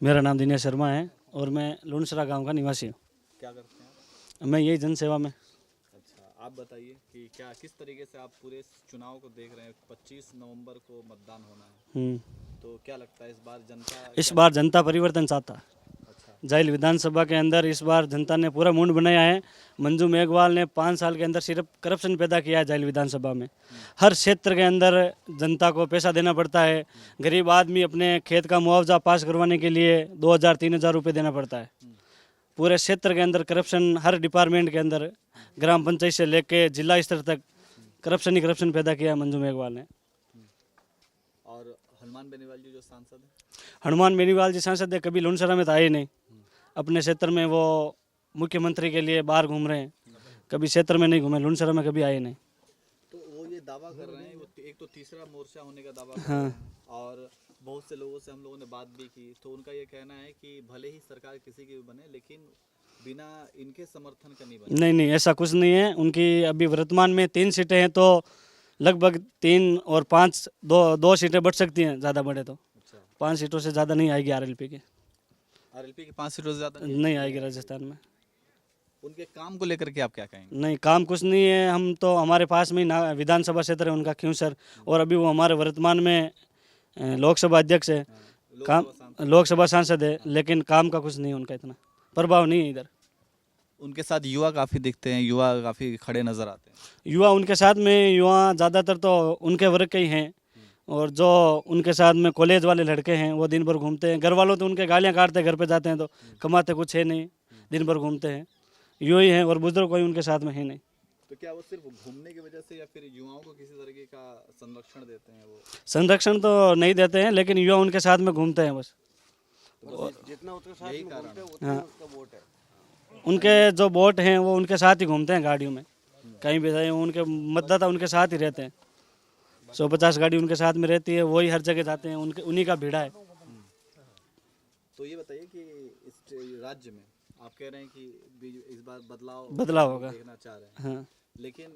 मेरा नाम दिनेश शर्मा है और मैं लुणसरा गांव का निवासी हूँ। क्या करते हैं? मैं यही जन सेवा में। अच्छा, आप बताइए कि क्या किस तरीके से आप पूरे इस चुनाव को देख रहे हैं। 25 नवंबर को मतदान होना है, तो क्या लगता है इस बार जनता इस बार जनता परिवर्तन चाहता है। अच्छा, जाइल विधानसभा के अंदर इस बार जनता ने पूरा मूड बनाया है। मंजू मेघवाल ने 5 साल के अंदर सिर्फ करप्शन पैदा किया है। जाइल विधानसभा में हर क्षेत्र के अंदर जनता को पैसा देना पड़ता है। गरीब आदमी अपने खेत का मुआवजा पास करवाने के लिए 2000-3000 रुपये देना पड़ता है। पूरे क्षेत्र के अंदर करप्शन, हर डिपार्टमेंट के अंदर, ग्राम पंचायत से लेके जिला स्तर तक करप्शन ही करप्शन पैदा किया मंजू मेघवाल ने। और हनुमान बेनीवाल जी जो सांसद हैं, हनुमान बेनीवाल जी सांसद है, कभी लुणसरा में तो आए नहीं। अपने क्षेत्र में वो मुख्यमंत्री के लिए बाहर घूम रहे हैं, कभी क्षेत्र में नहीं घूमे, लुणसरा में कभी आए नहीं। तो वो ये दावा कर रहे हैं, वो एक तो तीसरा मोर्चा होने का दावा कर हाँ। रहे हैं, और बहुत से लोगों से हम लोगों ने बात भी की, तो उनका ये कहना है कि भले ही सरकार किसी की भी बने, लेकिन बिना इनके समर्थन का नहीं बने। नहीं नहीं, ऐसा कुछ नहीं है। उनकी अभी वर्तमान में 3 सीटें हैं, तो लगभग 3 और 5 दो सीटें बढ़ सकती हैं, ज़्यादा बढ़े तो। अच्छा, 5 सीटों से ज़्यादा नहीं आएगी आरएलपी की। आरएलपी की 5 सीटों से ज्यादा नहीं आएगी राजस्थान में। उनके काम को लेकर के आप क्या कहेंगे? नहीं, काम कुछ नहीं है। हम तो हमारे पास में ही विधानसभा क्षेत्र है उनका, क्यों सर। और अभी वो हमारे वर्तमान में लोकसभा अध्यक्ष है, काम लोकसभा सांसद है, लेकिन काम का कुछ नहीं है उनका, इतना प्रभाव नहीं है इधर। उनके साथ युवा काफ़ी दिखते हैं, युवा काफ़ी खड़े नज़र आते हैं। युवा उनके साथ में, युवा ज़्यादातर तो उनके वर्ग के ही हैं, और जो उनके साथ में कॉलेज वाले लड़के हैं वो दिन भर घूमते हैं। घर वालों तो उनके गालियाँ काटते हैं, घर पे जाते हैं तो कमाते कुछ है नहीं, दिन भर घूमते हैं। यूँ ही हैं, और बुजुर्ग कोई उनके साथ में है नहीं। तो क्या वो सिर्फ घूमने की वजह से या फिर युवाओं को किसी तरीके का संरक्षण देते हैं वो? संरक्षण तो नहीं देते हैं, लेकिन युवा उनके साथ में घूमते हैं बस। जितना उसके साथ यही कारण है। हाँ, उनके जो वोट हैं वो उनके साथ ही घूमते हैं गाड़ियों में, कहीं भी जाए उनके मतदाता उनके साथ ही रहते हैं। 150 गाड़ी उनके साथ में रहती है, वही हर जगह जाते हैं, उनके उन्हीं का भीड़ा है। तो ये बताइए कि इस राज्य में आप कह रहे हैं कि इस बार बदलाव होगा। देखना चाह रहे हैं, हाँ, लेकिन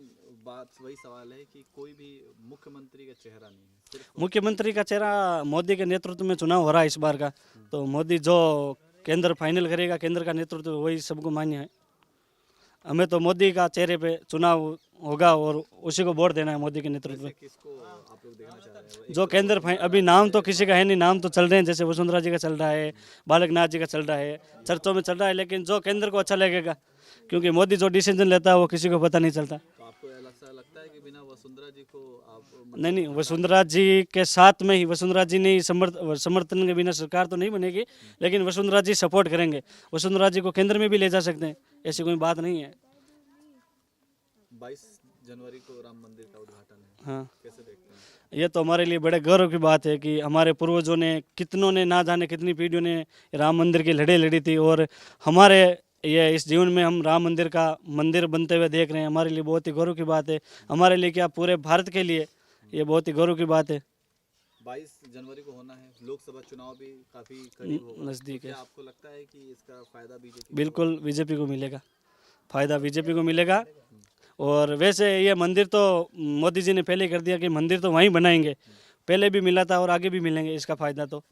बात वही सवाल है कि कोई भी मुख्यमंत्री का चेहरा नहीं है, सिर्फ मुख्यमंत्री का चेहरा मोदी के नेतृत्व में चुनाव हो रहा है इस बार का, तो मोदी जो केंद्र फाइनल करेगा, केंद्र का नेतृत्व वही सबको मान्य है। हमें तो मोदी का चेहरे पे चुनाव होगा और उसी को वोट देना है, मोदी के नेतृत्व में। किसको आप लोग देखना चाह रहे हैं? जो केंद्र अभी नाम तो किसी का है नहीं, नाम तो चल रहे हैं, जैसे वसुंधरा जी का चल रहा है, बालकनाथ जी का चल रहा है, चर्चों में चल रहा है, लेकिन जो केंद्र को अच्छा लगेगा, क्योंकि मोदी जो डिसीजन लेता है वो किसी को पता नहीं चलता। तो आपको ऐसा लगता है कि बिना वसुंधरा जी को आप नहीं नहीं, वसुंधरा जी के साथ में ही, वसुंधरा जी ने समर्थन के बिना सरकार तो नहीं बनेगी, लेकिन वसुंधरा जी सपोर्ट करेंगे। वसुंधरा जी को केंद्र में भी ले जा सकते हैं, ऐसी कोई बात नहीं है। 22 जनवरी को राम मंदिर का उद्घाटन है, हाँ, कैसे देखते हैं? ये तो हमारे लिए बड़े गौरव की बात है कि हमारे पूर्वजों ने, कितनों ने, ना जाने कितनी पीढ़ियों ने राम मंदिर की लड़ाई लड़ी थी, और हमारे ये इस जीवन में हम राम मंदिर का मंदिर बनते हुए देख रहे हैं। हमारे लिए बहुत ही गौरव की बात है, हमारे लिए क्या, पूरे भारत के लिए ये बहुत ही गौरव की बात है। 22 जनवरी को होना है, लोकसभा चुनाव भी काफी करीब होगा, नज़दीक तो है। क्या आपको लगता है कि इसका फायदा बीजेपी बिल्कुल बीजेपी को मिलेगा, फायदा बीजेपी को मिलेगा। और वैसे ये मंदिर तो मोदी जी ने पहले ही कर दिया कि मंदिर तो वहीं बनाएंगे, पहले भी मिला था और आगे भी मिलेंगे, इसका फायदा तो।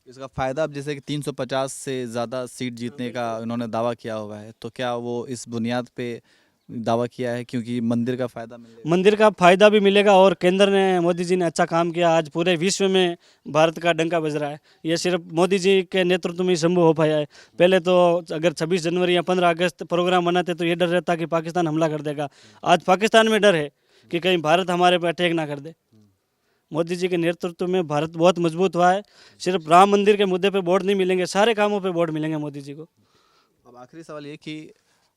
इसका फायदा अब जैसे कि 350 से ज़्यादा सीट जीतने का उन्होंने दावा किया हुआ है, तो क्या वो इस बुनियाद पे दावा किया है क्योंकि मंदिर का फायदा मिलेगा? मंदिर का फायदा भी मिलेगा, और केंद्र ने, मोदी जी ने अच्छा काम किया। आज पूरे विश्व में भारत का डंका बज रहा है, ये सिर्फ मोदी जी के नेतृत्व में ही संभव हो पाया है। पहले तो अगर 26 जनवरी या 15 अगस्त प्रोग्राम बनाते तो ये डर रहता कि पाकिस्तान हमला कर देगा। आज पाकिस्तान में डर है कि कहीं भारत हमारे पर अटैक ना कर दे। मोदी जी के नेतृत्व में भारत बहुत मजबूत हुआ है। सिर्फ राम मंदिर के मुद्दे पे वोट नहीं मिलेंगे, सारे कामों पे वोट मिलेंगे मोदी जी को। अब आखिरी सवाल ये कि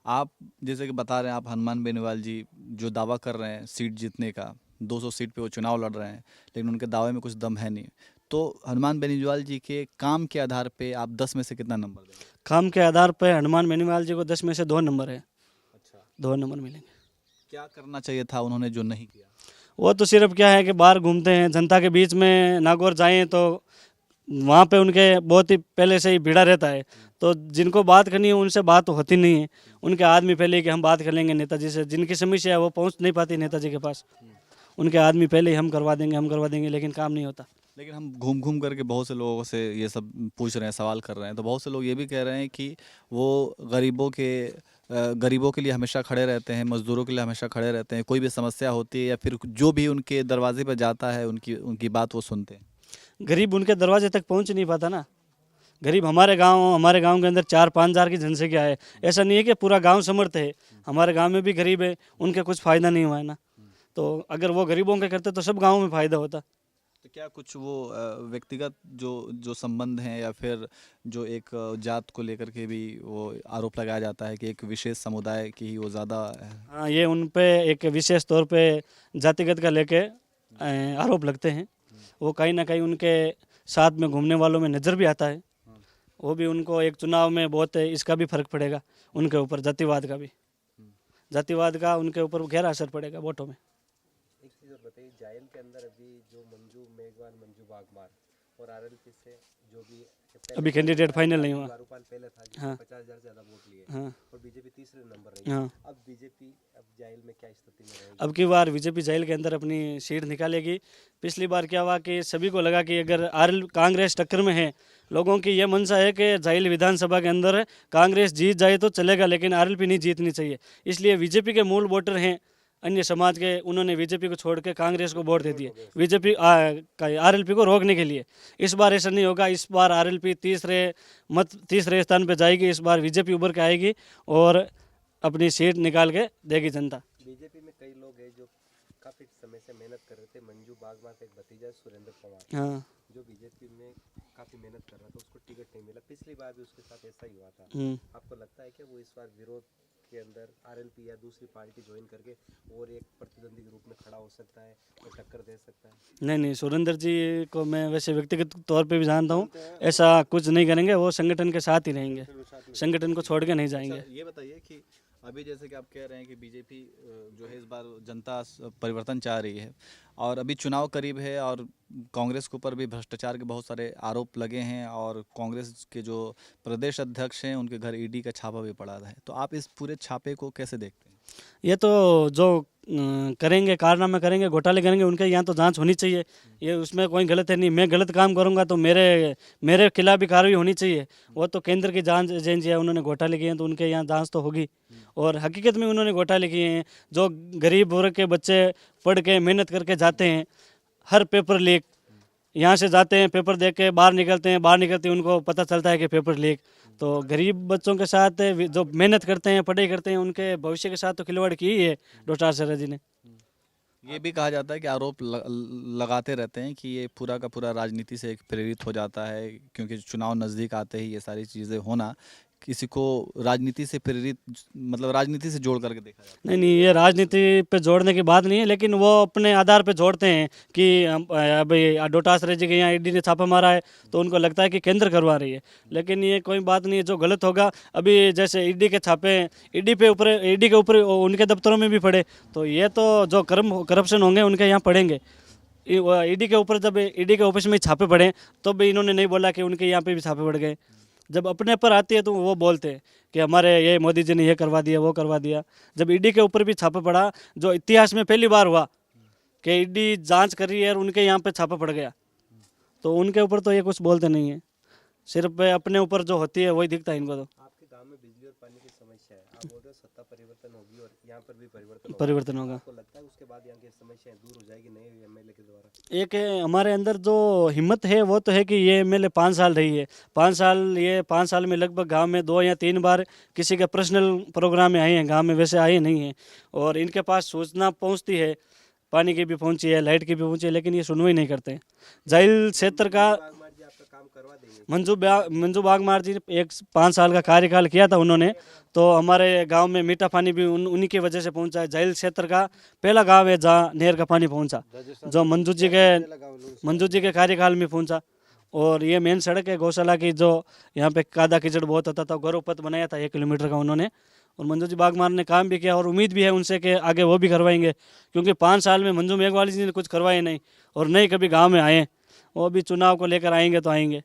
आप जैसे कि बता रहे हैं, आप हनुमान बेनीवाल जी जो दावा कर रहे हैं सीट जीतने का, 200 सीट पे वो चुनाव लड़ रहे हैं, लेकिन उनके दावे में कुछ दम है नहीं, तो हनुमान बेनीवाल जी के काम के आधार पे आप 10 में से कितना नंबर देंगे? काम के आधार पर हनुमान बेनीवाल जी को 10 में से 2 नंबर है। अच्छा, 2 नंबर मिलेंगे। क्या करना चाहिए था उन्होंने जो नहीं किया? वो तो सिर्फ क्या है कि बाहर घूमते हैं, जनता के बीच में नागौर जाएं तो वहाँ पे उनके बहुत ही पहले से ही भीड़ा रहता है, तो जिनको बात करनी है उनसे बात होती नहीं है। उनके आदमी पहले ही कि हम बात कर लेंगे नेताजी से, जिनकी समस्या है वो पहुँच नहीं पाती नेताजी के पास, उनके आदमी पहले ही हम करवा देंगे, लेकिन काम नहीं होता। लेकिन हम घूम घूम करके बहुत से लोगों से ये सब पूछ रहे हैं, सवाल कर रहे हैं, तो बहुत से लोग ये भी कह रहे हैं कि वो गरीबों के लिए हमेशा खड़े रहते हैं, मजदूरों के लिए हमेशा खड़े रहते हैं, कोई भी समस्या होती है या फिर जो भी उनके दरवाजे पर जाता है उनकी उनकी बात वो सुनते हैं। गरीब उनके दरवाजे तक पहुंच नहीं पाता ना। गरीब हमारे गांव के अंदर 4-5 हज़ार की जनसंख्या है। ऐसा नहीं है कि पूरा गांव समर्थ है, हमारे गांव में भी गरीब है, उनके कुछ फ़ायदा नहीं हुआ है ना। तो अगर वो गरीबों के करते तो सब गाँव में फ़ायदा होता। तो क्या कुछ वो व्यक्तिगत जो जो संबंध हैं या फिर जो एक जात को लेकर के भी वो आरोप लगाया जाता है कि एक विशेष समुदाय की ही वो ज़्यादा हाँ, ये उन पे एक विशेष तौर पे जातिगत का लेके आरोप लगते हैं। वो कहीं ना कहीं उनके साथ में घूमने वालों में नज़र भी आता है। वो भी उनको एक चुनाव में बहुत इसका भी फर्क पड़ेगा उनके ऊपर, जातिवाद का उनके ऊपर गहरा असर पड़ेगा वोटों में। एक चीज़ और बताइए, जायल के अंदर अभी जो मंजू बागमार और आरएलपी से जो भी अभी कैंडिडेट फाइनल नहीं हुआ। गारूपाल पहले था जिसने हाँ। 50,000 से ज़्यादा वोट लिए हाँ। और बीजेपी तीसरे नंबर रही है। हाँ। अब बीजेपी अब जायल में क्या स्थिति में रहेगी? अब की बार बीजेपी जेल के अंदर अपनी सीट निकालेगी। पिछली बार क्या हुआ कि सभी को लगा कि अगर कांग्रेस टक्कर में है, लोगों की ये मंशा है कि जेल विधानसभा के अंदर कांग्रेस जीत जाए तो चलेगा, लेकिन आरएलपी नहीं जीतनी चाहिए। इसलिए बीजेपी के मूल वोटर हैं अन्य समाज के, उन्होंने बीजेपी को छोड़ के कांग्रेस को वोट दे दिए, बीजेपी आरएलपी को रोकने के लिए। इस बार ऐसा नहीं होगा। इस बार आरएलपी तीसरे स्थान पर जाएगी। इस बार बीजेपी उभर के आएगी और अपनी सीट निकाल के देगी जनता। बीजेपी में कई लोग हैं जो काफी समय से मेहनत कर रहे थे। मंजू बागमार का एक भतीजा है सुरेंद्र पवार, हाँ। जो बीजेपी में काफी मेहनत कर रहा था, उसको टिकट नहीं मिला। पिछली बार भी उसके साथ ऐसा ही हुआ था। आपको लगता है कि वो इस बार विरोध के अंदर आरएलपी या दूसरी पार्टी ज्वाइन करके और एक प्रतिद्वंदी के रूप में खड़ा हो सकता है और टक्कर दे सकता है? नहीं, सुरेंद्र जी को मैं वैसे व्यक्तिगत तौर पे भी जानता हूँ, ऐसा कुछ नहीं करेंगे। वो संगठन के साथ ही रहेंगे, संगठन को छोड़ के नहीं जाएंगे। ये बताइए कि अभी जैसे कि आप कह रहे हैं कि बीजेपी जो है इस बार जनता परिवर्तन चाह रही है और अभी चुनाव करीब है और कांग्रेस के ऊपर भी भ्रष्टाचार के बहुत सारे आरोप लगे हैं और कांग्रेस के जो प्रदेश अध्यक्ष हैं उनके घर ईडी का छापा भी पड़ा है, तो आप इस पूरे छापे को कैसे देखते हैं? ये तो जो करेंगे, कारनामे करेंगे, घोटाले करेंगे, उनके यहाँ तो जांच होनी चाहिए। ये उसमें कोई गलत है नहीं। मैं गलत काम करूँगा तो मेरे खिलाफ भी कार्रवाई होनी चाहिए। वो तो केंद्र की जांच एजेंसी है, उन्होंने घोटाले किए हैं तो उनके यहाँ जांच तो होगी। और हकीकत में उन्होंने घोटाले किए हैं। जो गरीब वर्ग के बच्चे पढ़ के मेहनत करके जाते हैं, हर पेपर लीक, यहाँ से जाते हैं पेपर दे के बाहर निकलते हैं, उनको पता चलता है कि पेपर लीक। तो गरीब बच्चों के साथ जो मेहनत करते हैं, पढ़ाई करते हैं, उनके भविष्य के साथ तो खिलवाड़ की ही है डॉक्टर आचार्य जी ने। ये भी कहा जाता है कि आरोप लगाते रहते हैं कि ये पूरा का पूरा राजनीति से प्रेरित हो जाता है, क्योंकि चुनाव नज़दीक आते ही ये सारी चीज़ें होना किसी को राजनीति से प्रेरित, मतलब राजनीति से जोड़ करके देखा जाता है। नहीं, ये राजनीति पे जोड़ने की बात नहीं है, लेकिन वो अपने आधार पे जोड़ते हैं कि अभी डॉक्टर आचार्य जी के यहाँ ईडी ने छापा मारा है तो उनको लगता है कि केंद्र करवा रही है, लेकिन ये कोई बात नहीं है। जो गलत होगा, अभी जैसे ईडी के छापे ईडी के ऊपर उनके दफ्तरों में भी पड़े, तो ये तो जो करप्शन होंगे उनके यहाँ पड़ेंगे। ईडी के ऊपर जब ईडी के ऑफिस में छापे पड़े तो भी इन्होंने नहीं बोला कि उनके यहाँ पे भी छापे पड़ गए। जब अपने पर आती है तो वो बोलते हैं कि हमारे ये मोदी जी ने ये करवा दिया, वो करवा दिया। जब ईडी के ऊपर भी छापा पड़ा, जो इतिहास में पहली बार हुआ कि ईडी जांच कर रही है और उनके यहाँ पे छापा पड़ गया, तो उनके ऊपर तो ये कुछ बोलते नहीं है। सिर्फ अपने ऊपर जो होती है वही दिखता है इनको। तो आपके गांव में बिजली और पानी की समस्या है, आप बोल रहे हो सत्ता परिवर्तन होगी और यहाँ पर भी परिवर्तन होगा। आपको लगता है उसके बाद यहाँ की समस्याएं दूर हो जाएगी नए एमएलए के द्वारा? एक हमारे अंदर जो हिम्मत है वो तो है कि ये एमएलए 5 साल रही है। 5 साल में लगभग गांव में 2 या 3 बार किसी के पर्सनल प्रोग्राम में आए हैं, गांव में वैसे आए नहीं हैं। और इनके पास सूचना पहुंचती है, पानी की भी पहुंची है, लाइट की भी पहुंची है, लेकिन ये सुनवाई नहीं करते हैं। जेल क्षेत्र का बागमार जी आपका काम करवा देंगे? मंजू बागमार जी 5 साल का कार्यकाल किया था उन्होंने, तो हमारे गांव में मीठा पानी भी उन्हीं की वजह से पहुंचा है। जेल क्षेत्र का पहला गांव है जहां नहर का पानी पहुंचा, जो मंजू जी के कार्यकाल में पहुंचा। और ये मेन सड़क है गौशाला की, जो यहाँ पे कादा कीचड़ बहुत होता था, गौरवपथ बनाया था 1 किलोमीटर का उन्होंने। और मंजू जी बागमार ने काम भी किया और उम्मीद भी है उनसे कि आगे वो भी करवाएंगे, क्योंकि 5 साल में मंजू मेघवाल जी ने कुछ करवाए नहीं और नहीं कभी गाँव में आए। वो भी चुनाव को लेकर आएंगे तो आएंगे।